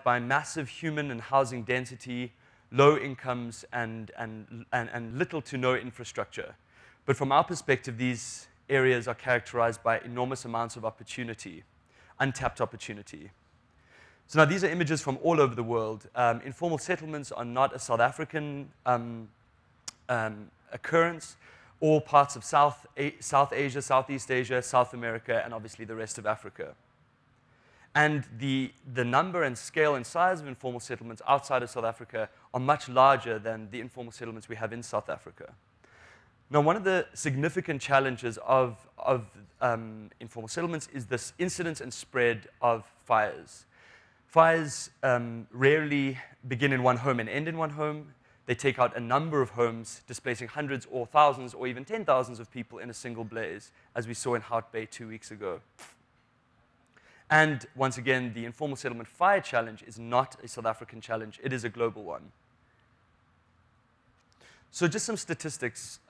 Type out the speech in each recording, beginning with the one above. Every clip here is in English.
by massive human and housing density, low incomes, and little to no infrastructure. But from our perspective, these areas are characterized by enormous amounts of opportunity, untapped opportunity. So now these are images from all over the world. Informal settlements are not a South African occurrence. All parts of South Asia, Southeast Asia, South America, and obviously the rest of Africa. And the number and scale and size of informal settlements outside of South Africa are much larger than the informal settlements we have in South Africa. Now, one of the significant challenges of informal settlements is this incidence and spread of fires. Fires rarely begin in one home and end in one home. They take out a number of homes, displacing hundreds or thousands or even 10,000s of people in a single blaze, as we saw in Hout Bay 2 weeks ago. And once again, the informal settlement fire challenge is not a South African challenge. It is a global one. So just some statistics.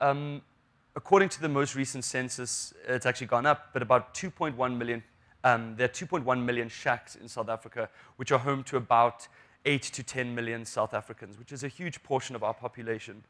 According to the most recent census, it's actually gone up, but about 2.1 million, there are 2.1 million shacks in South Africa, which are home to about 8 to 10 million South Africans, which is a huge portion of our population.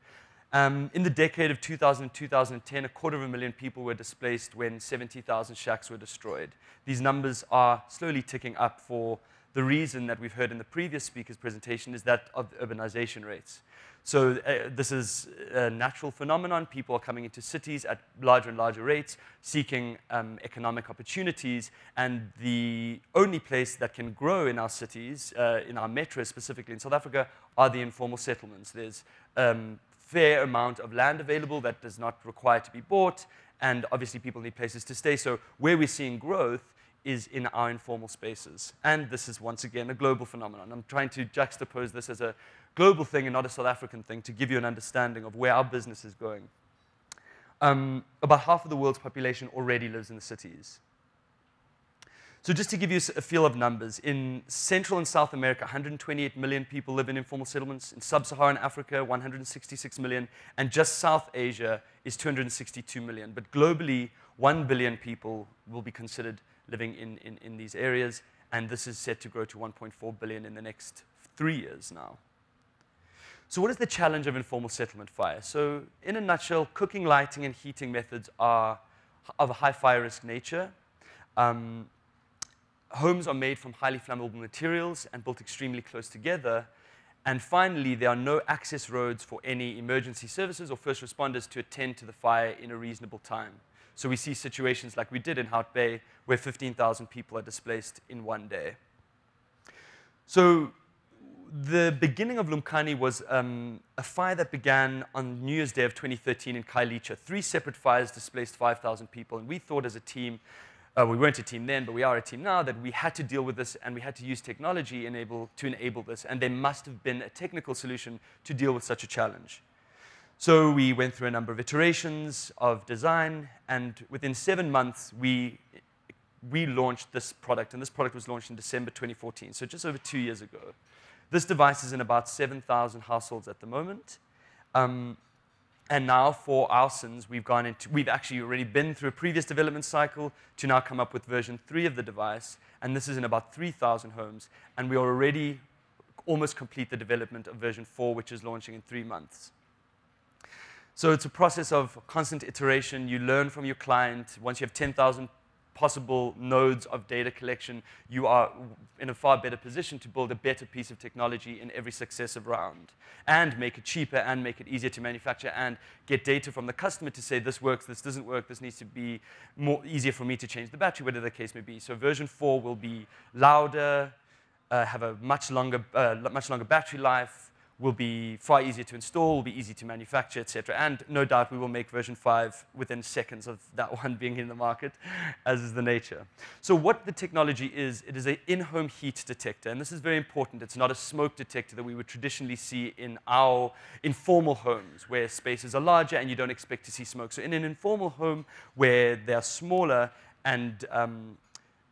In the decade of 2000 and 2010, 250,000 people were displaced when 70,000 shacks were destroyed. These numbers are slowly ticking up for the reason that we've heard in the previous speaker's presentation is that of urbanization rates. So this is a natural phenomenon. People are coming into cities at larger and larger rates, seeking economic opportunities, and the only place that can grow in our cities, in our metros specifically in South Africa, are the informal settlements. There's fair amount of land available that does not require to be bought, and obviously people need places to stay. So where we're seeing growth is in our informal spaces. And this is, once again, a global phenomenon. I'm trying to juxtapose this as a global thing and not a South African thing to give you an understanding of where our business is going. About half of the world's population already lives in the cities. So just to give you a feel of numbers, in Central and South America, 128 million people live in informal settlements. In Sub-Saharan Africa, 166 million. And just South Asia is 262 million. But globally, 1 billion people will be considered living in these areas. And this is set to grow to 1.4 billion in the next 3 years now. So what is the challenge of informal settlement fire? So in a nutshell, cooking, lighting, and heating methods are of a high fire risk nature. Homes are made from highly flammable materials and built extremely close together. And finally, there are no access roads for any emergency services or first responders to attend to the fire in a reasonable time. So we see situations like we did in Hout Bay, where 15,000 people are displaced in one day. So the beginning of Lumkani was a fire that began on New Year's Day of 2013 in Khayelitsha. 3 separate fires displaced 5,000 people. And we thought as a team, we weren't a team then, but we are a team now, that we had to deal with this and we had to use technology to enable this. And there must have been a technical solution to deal with such a challenge. So we went through a number of iterations of design, and within 7 months, we launched this product. And this product was launched in December 2014, so just over 2 years ago. This device is in about 7,000 households at the moment. And now for our sins, we've actually already been through a previous development cycle to now come up with version 3 of the device. And this is in about 3,000 homes. And we are already almost complete the development of version 4, which is launching in 3 months. So it's a process of constant iteration. You learn from your client. Once you have 10,000 possible nodes of data collection, you are in a far better position to build a better piece of technology in every successive round and make it cheaper and make it easier to manufacture and get data from the customer to say this works, this doesn't work, this needs to be easier for me to change the battery, whatever the case may be. So version 4 will be louder, have a much longer battery life, will be far easier to install, will be easy to manufacture, etc. And no doubt we will make version 5 within seconds of that one being in the market, as is the nature. So what the technology is, it is an in-home heat detector. And this is very important. It's not a smoke detector that we would traditionally see in our informal homes, where spaces are larger and you don't expect to see smoke. So in an informal home where they're smaller and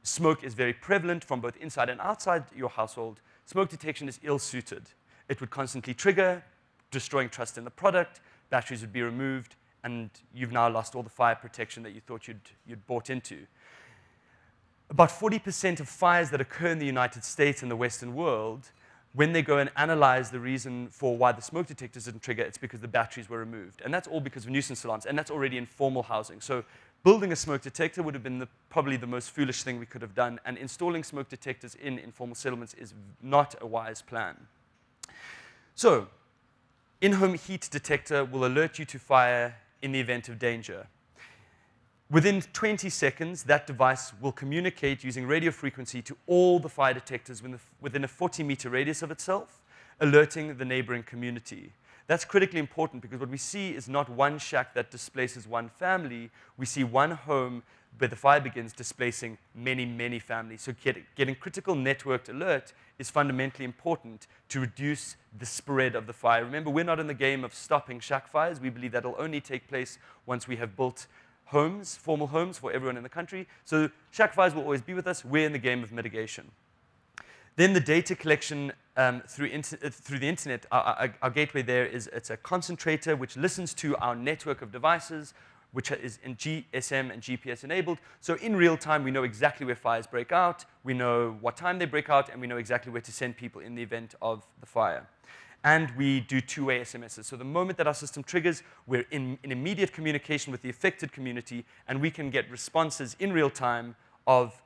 smoke is very prevalent from both inside and outside your household, smoke detection is ill-suited. It would constantly trigger, destroying trust in the product, batteries would be removed, and you've now lost all the fire protection that you thought you'd bought into. About 40% of fires that occur in the United States and the Western world, when they go and analyze the reason for why the smoke detectors didn't trigger, it's because the batteries were removed. And that's all because of nuisance alarms, and that's already in formal housing. So building a smoke detector would have been probably the most foolish thing we could have done, and installing smoke detectors in informal settlements is not a wise plan. So in-home heat detector will alert you to fire in the event of danger. Within 20 seconds, that device will communicate using radio frequency to all the fire detectors within a 40-meter radius of itself, alerting the neighboring community. That's critically important because what we see is not one shack that displaces one family. We see one home where the fire begins displacing many, many families. So getting critical networked alert is fundamentally important to reduce the spread of the fire. Remember, we're not in the game of stopping shack fires. We believe that will only take place once we have built homes, formal homes for everyone in the country. So shack fires will always be with us. We're in the game of mitigation. Then the data collection through the internet, our gateway there it's a concentrator which listens to our network of devices, which is in GSM and GPS enabled. So in real time, we know exactly where fires break out, we know what time they break out, and we know exactly where to send people in the event of the fire. And we do two-way SMSs. So the moment that our system triggers, we're in immediate communication with the affected community, and we can get responses in real time of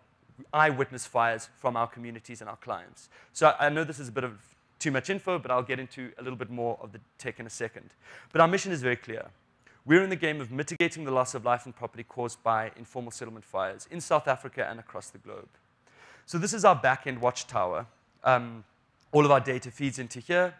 eyewitness fires from our communities and our clients. So I know this is a bit of too much info, but I'll get into a little bit more of the tech in a second. But our mission is very clear. We're in the game of mitigating the loss of life and property caused by informal settlement fires in South Africa and across the globe. So this is our back-end watchtower. All of our data feeds into here.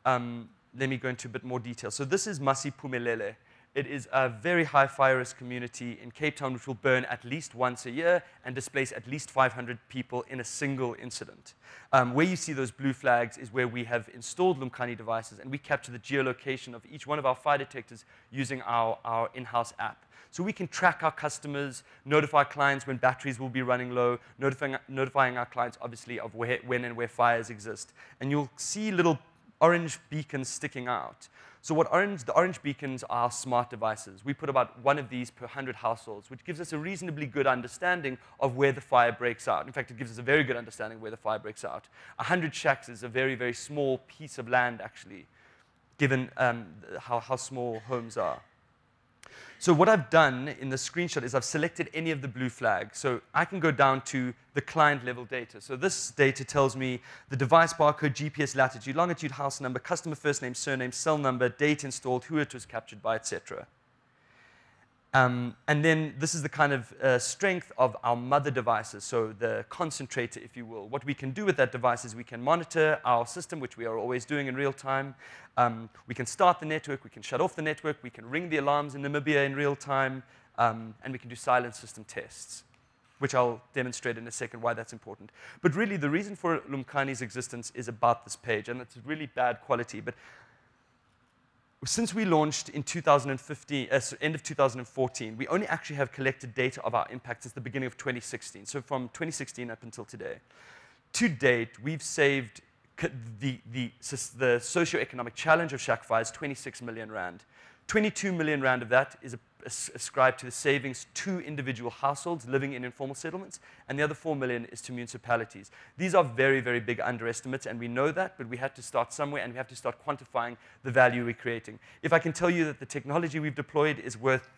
Let me go into a bit more detail. So this is Masiphumelele. It is a very high fire risk community in Cape Town which will burn at least once a year and displace at least 500 people in a single incident. Where you see those blue flags is where we have installed Lumkani devices, and we capture the geolocation of each one of our fire detectors using our in-house app. So we can track our customers, notify clients when batteries will be running low, notifying our clients, obviously, of when and where fires exist. And you'll see little orange beacons sticking out. So the orange beacons are smart devices. We put about one of these per 100 households, which gives us a reasonably good understanding of where the fire breaks out. In fact, it gives us a very good understanding of where the fire breaks out. 100 shacks is a very, very small piece of land, actually, given how small homes are. So what I've done in the screenshot is I've selected any of the blue flags. So I can go down to the client level data. So this data tells me the device barcode, GPS latitude, longitude, house number, customer first name, surname, cell number, date installed, who it was captured by, etc. And then this is the kind of strength of our mother devices, so the concentrator, if you will. What we can do with that device is we can monitor our system, which we are always doing in real time. We can start the network, we can shut off the network, we can ring the alarms in Namibia in real time, and we can do silent system tests, which I'll demonstrate in a second why that's important. But really, the reason for Lumkani's existence is about this page, and it's really bad quality. But since we launched in 2015, end of 2014, we only actually have collected data of our impact since the beginning of 2016. So from 2016 up until today. To date, we've saved the socioeconomic challenge of shack fires 26 million rand. 22 million rand of that is ascribed to the savings to individual households living in informal settlements, and the other 4 million is to municipalities. These are very, very big underestimates, and we know that, but we have to start somewhere, and we have to start quantifying the value we're creating. If I can tell you that the technology we've deployed is worth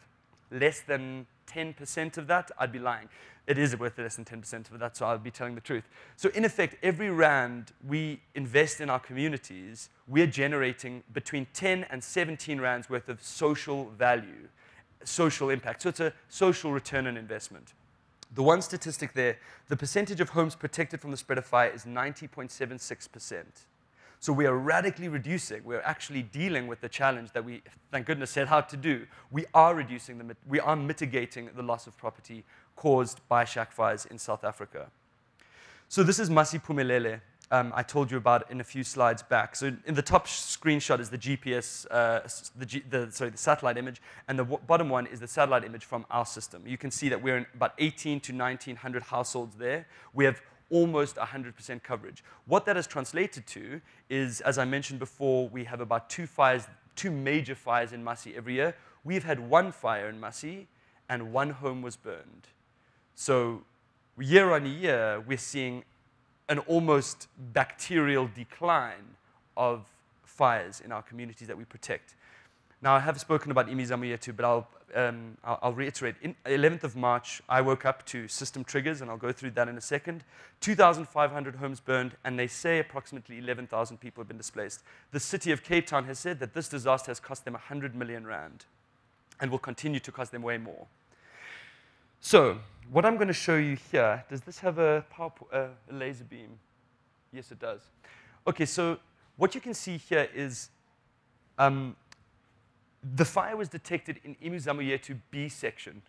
less than 10% of that, I'd be lying. It is worth less than 10% of that, so I'll be telling the truth. So in effect, every rand we invest in our communities, we're generating between 10 and 17 rands worth of social value, social impact. So it's a social return on investment. The one statistic there, the percentage of homes protected from the spread of fire is 90.76%. So we are radically reducing. We're actually dealing with the challenge that we, thank goodness, set out to do. We are mitigating the loss of property caused by shack fires in South Africa. So this is Masiphumelele. I told you about it in a few slides back. So in the top screenshot is the GPS, the satellite image, and the bottom one is the satellite image from our system. You can see that we're in about 18 to 1900 households there. We have almost 100% coverage. What that has translated to is, as I mentioned before, we have about two major fires in Masi every year. We've had one fire in Masi, and one home was burned. So year on year, we're seeing an almost bacterial decline of fires in our communities that we protect. Now, I have spoken about imizamo yetu, but I'll reiterate. In 11th of March, I woke up to system triggers, and I'll go through that in a second. 2,500 homes burned, and they say approximately 11,000 people have been displaced. The city of Cape Town has said that this disaster has cost them 100 million rand and will continue to cost them way more. So, what I'm going to show you here, does this have a laser beam? Yes, it does. Okay, so what you can see here is the fire was detected in imizamo yetu B section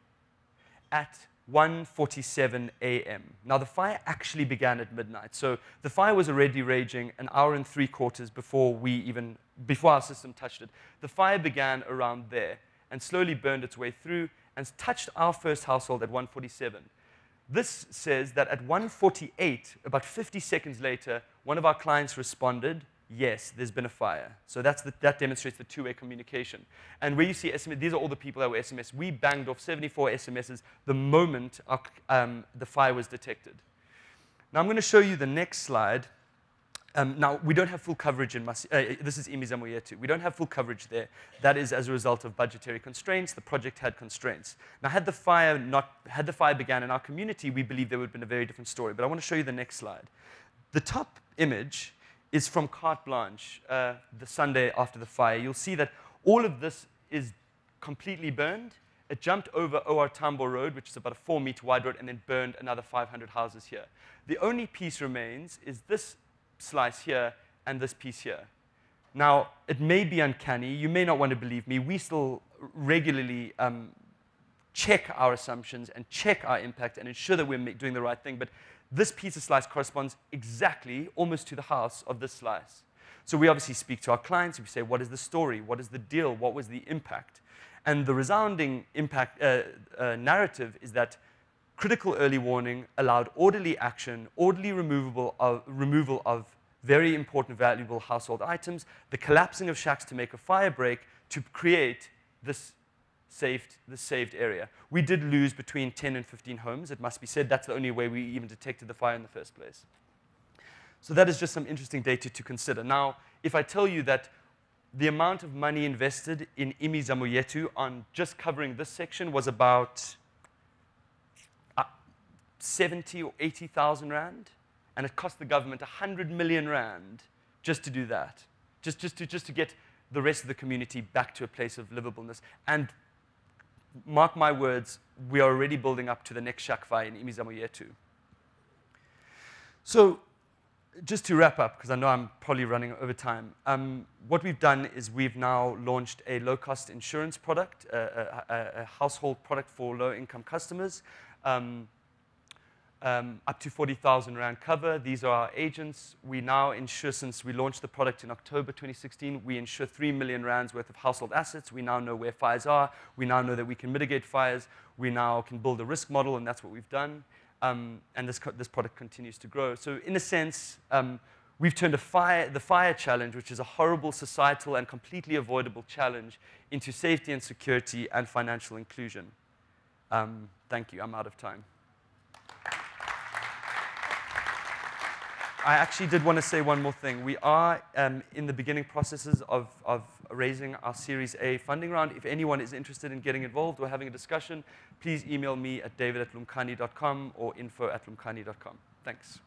at 1:47 a.m. Now, the fire actually began at midnight. So the fire was already raging an hour and 3/4 before our system touched it. The fire began around there and slowly burned its way through and touched our first household at 1:47. This says that at 1:48, about 50 seconds later, one of our clients responded, yes, there's been a fire. So that demonstrates the two-way communication. And where you see SMS, these are all the people that were SMS. We banged off 74 SMSs the moment the fire was detected. Now I'm going to show you the next slide. Now, we don't have full coverage in this is imizamo yetu. We don't have full coverage there. That is as a result of budgetary constraints. The project had constraints. Now, had the fire began in our community, we believe there would have been a very different story. But I want to show you the next slide. The top image is from Carte Blanche, the Sunday after the fire. You'll see that all of this is completely burned. It jumped over OR Tambo Road, which is about a 4-meter wide road, and then burned another 500 houses here. The only piece remains is this slice here and this piece here. Now, it may be uncanny. You may not want to believe me. We still regularly check our assumptions and check our impact and ensure that we're doing the right thing. But this piece of slice corresponds exactly, almost to the house of this slice. So we obviously speak to our clients. We say, what is the story? What is the deal? What was the impact? And the resounding impact narrative is that critical early warning allowed orderly action, orderly removal of very important, valuable household items, the collapsing of shacks to make a fire break to create this saved area. We did lose between 10 and 15 homes, it must be said. That's the only way we even detected the fire in the first place. So that is just some interesting data to consider. Now, if I tell you that the amount of money invested in imizamo yetu on just covering this section was about 70 or 80,000 rand, and it cost the government 100 million rand just to do that, just to get the rest of the community back to a place of livableness. And mark my words, we are already building up to the next shack fire in imizamo yetu. So just to wrap up, because I know I'm probably running over time, what we've done is we've now launched a low-cost insurance product, a household product for low-income customers, up to 40,000 rand cover. These are our agents. We now insure, since we launched the product in October 2016, we insure 3 million rands worth of household assets. We now know where fires are. We now know that we can mitigate fires. We now can build a risk model, and that's what we've done. And this product continues to grow. So in a sense, we've turned the fire challenge, which is a horrible societal and completely avoidable challenge, into safety and security and financial inclusion. Thank you. I'm out of time. I actually did want to say one more thing. We are in the beginning processes of raising our Series A funding round. If anyone is interested in getting involved or having a discussion, please email me at david@lumkani.com or info@lumkani.com. Thanks.